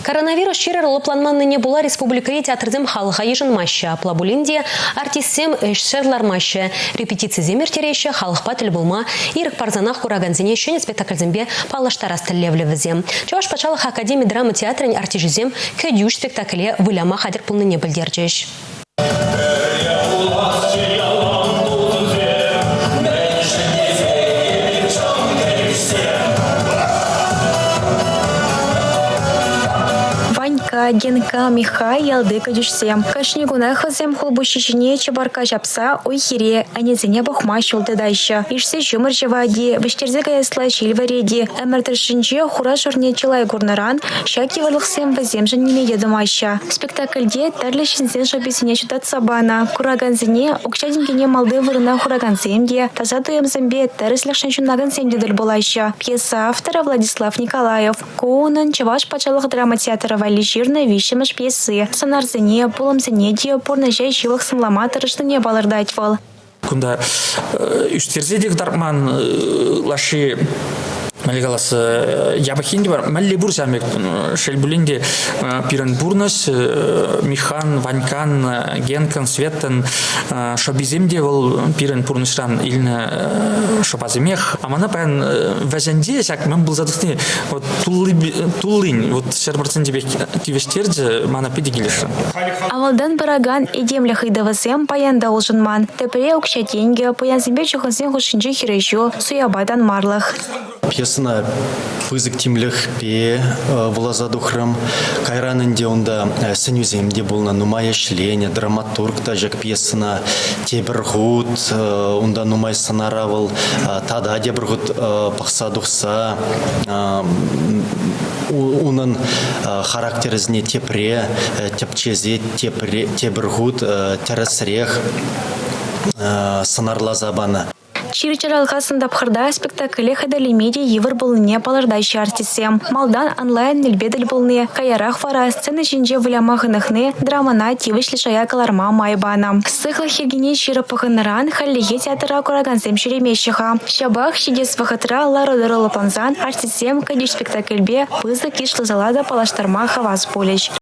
Коронавирус черерлы планманныне була республикари театрдем халыға ежінмаща. Плабулинде артистсем эшшерлар маща. Репетиция земер тереща, халықпа тіл болма. Ирік парзанах кураганзине шөне спектакльзембе палаштарас тіллевлевізем. Чаваш пачалых Академия драмы театрын артижізем көдюш спектакле выляма хадыр пулныне білдерджеш. Генка, Михаил, Дыкадюшсем. Кашнигуна хазем хулбущичине чебарка жапса, ой хире, а не зене бахма шулды дайша. Ишсе жумыр жевади, бештерзега ясла чильвареди, эмертыршинче хура жорне чилай гурнаран, шаки варлыхсем вазем женеме едымайша. Спектакльде тарлы шинзен шабесине чудат сабана, кураганзине, укчадингене малды вырына хураганземде, тазатуем зембе тарыслых шанчунагансемде дөл болайша. Пьеса автора Владислав Николаев. Коунан чаваш пачалых драма театра валижирна вишемыш пьесы. Санарзене, пулымзене де порнажай живых самламатырышныне балырдать вал. Кунда үштерзедек дарман лаши Малигалас ябахинди бар. Малли бурсамек шельбулинди пирен бурнос Михан, Ванькан, Генкан, Светтен шобиземде вол пирен бурносран илне шопаземех. А мана пен вазенде сак мен был задухни вот туллин вот шербарцендебе тивештердзе мана педигилишен. Авалдан бараган идемля хыдавасем паян долженман. Тепре укшатенге паян зембе чухансен хушинче хирещу суябадан марлах. Пьесына пызык тимлях пе влазадухрам кайранынде онда сенюземде болна нумай ешлене драматург тажак пьесына тебіргут онда нумай санаравыл тада тебіргут пақсадухса унын характерізне тепре тепчезе тебіргут тересрех санарлазабана. Чирчарал хасында пхырда спектакле хадалимеди евр болыне палырдайшы артисем. Малдан онлайн нельбедель болны, каярах фара сцены жинже вылямахынахны драмана тивышлі шаякаларма майбана. Сыхлы хергене широпахыныран халлиге театра кураганзем шеремещиха. Шабах шидес вахатра лародырылы панзан артисем кадиш спектакльбе пызы кишлы залада палаштарма хавас полещ.